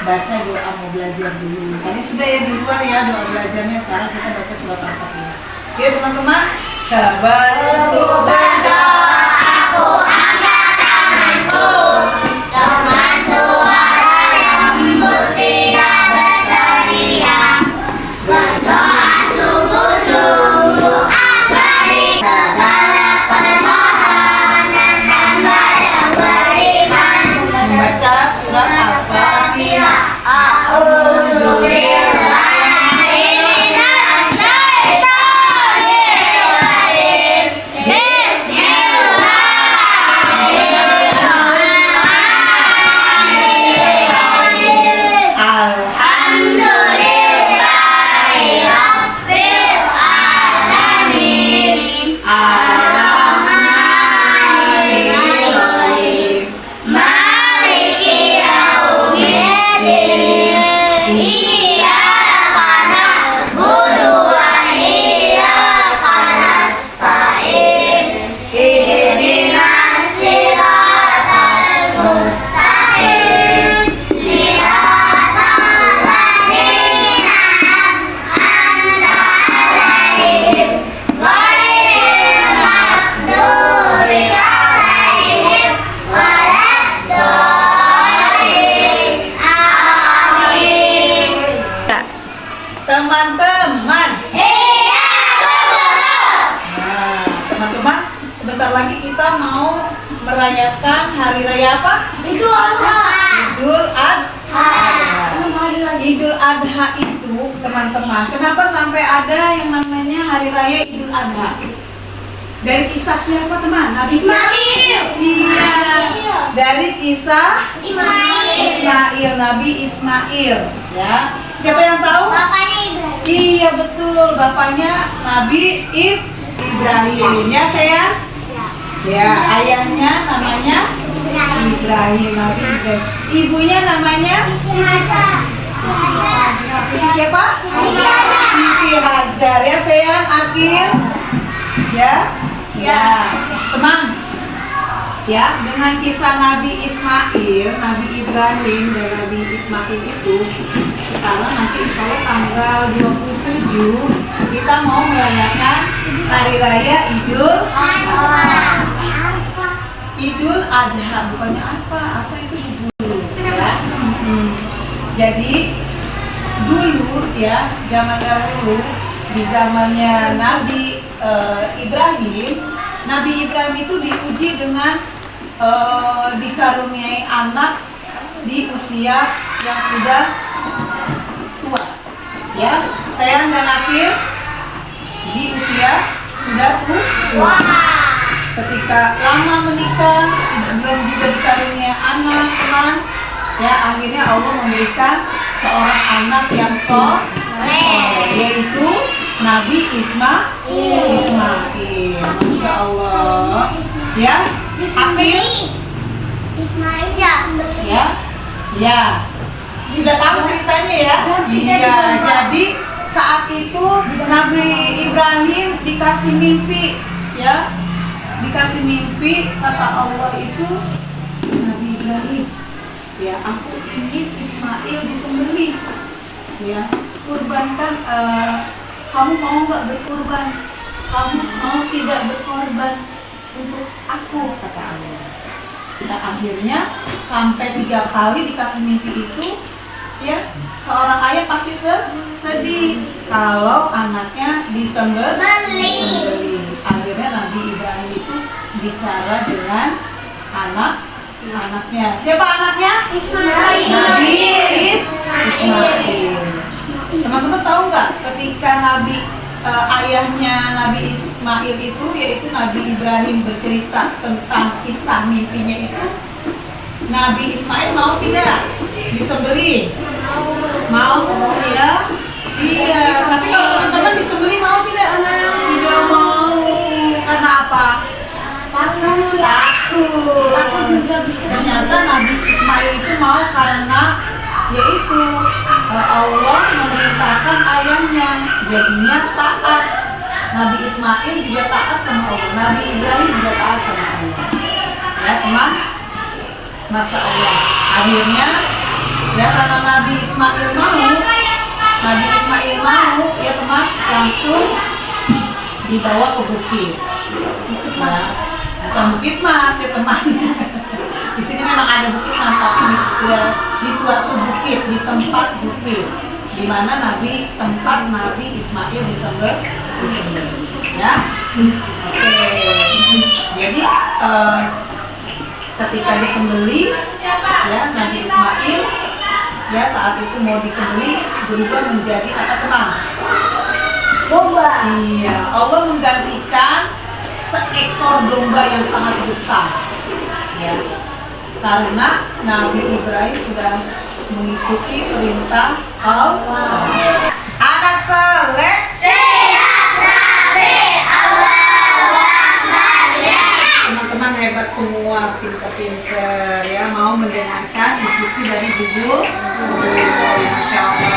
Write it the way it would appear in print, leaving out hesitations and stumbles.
baca doa mau belajar dulu. Tadi sudah ya di luar ya doa belajarnya, sekarang kita baca surat Al-Fatihah. Yuk teman-teman, sebelum berdoa aku angkat tanganku dengan suara yang lembut tidak berteriak, berdoa sungguh-sungguh agar segala permohonan hamba yang beriman. Membaca surat Al-Fatihah. Teman-teman, teman-teman, sebentar lagi kita mau merayakan hari raya apa? Idul Adha. Idul Adha itu, teman-teman, kenapa sampai ada yang namanya hari raya Idul Adha? Dari kisah siapa, teman? Nabi Ismail. Iya, dari kisah Ismail, Nabi Ismail. Ya, siapa yang tahu? Bapaknya Ibrahim. Iya betul, bapaknya Nabi Ibrahim. Ya sayang? Ya, ayahnya namanya Ibrahim, Nabi Ibrahim. Ibunya namanya Siti siapa? Siti Hajar. Ya sayang, Akil. Ya, ya, teman. Ya, dengan kisah Nabi Ismail, Nabi Ibrahim dan Nabi Ismail itu, sekarang nanti insya Allah tanggal 27 kita mau merayakan hari raya Idul Adha, bukannya apa itu dulu ya. Jadi dulu ya, zaman dahulu di zamannya Nabi Ibrahim itu diuji dengan dikaruniai anak di usia yang sudah tua. Ya, sayang dan Akil di usia sudah tua. Ketika lama menikah, belum juga dikaruniai anak, teman. Ya, akhirnya Allah memberikan seorang anak yang soleh, yaitu Nabi Ismail. Masya Allah. Ya, Akil. Ismail ya. Ya. Sudah tahu ceritanya ya? Iya, jadi saat itu Nabi Ibrahim dikasih mimpi, ya. Dikasih mimpi, kata Allah itu, Nabi Ibrahim, ya aku ingin Ismail disembelih, ya, kurbankan, kamu mau nggak berkurban? Kamu mau tidak berkorban untuk aku, kata Allah. Nah, akhirnya sampai 3 kali dikasih mimpi itu, ya, seorang ayah pasti sedih kalau anaknya disembelih. Akhirnya Nabi Ibrahim itu bicara dengan anaknya. Siapa anaknya? Ismail. Nabi Ismail. Teman-teman tahu nggak ketika ayahnya Nabi Ismail itu, yaitu Nabi Ibrahim, bercerita tentang kisah mimpinya itu, Nabi Ismail mau tidak disembelih? Mau ya? Iya. Tapi kalau teman-teman disembelih mau tidak? Tidak mau. Karena apa? Takut. Ternyata Nabi Ismail itu mau karena yaitu Allah memerintahkan ayahnya, jadinya taat. Nabi Ismail juga taat sama Allah, Nabi Ibrahim juga taat sama Allah. Ya teman, Masya Allah. Akhirnya Ya, karena Nabi Ismail mau, ya teman, langsung dibawa ke bukit. Ya, bukan bukit mas ya teman. Di sini memang ada bukit mas, tapi ya, di suatu bukit, di tempat bukit, di mana tempat Nabi Ismail disembelih. Ya, oke. Jadi ketika disembelih, ya Nabi Ismail, ya saat itu mau disembelih berubah menjadi apa teman? Domba. Iya, Allah menggantikan seekor domba yang sangat besar. Ya, karena Nabi Ibrahim sudah mengikuti perintah Allah. Anak soleh Sehat rapi Allah ya. teman-teman hebat semua, pinter-pinter ya, mau mendengarkan instruksi dari Ibu. Masya Allah.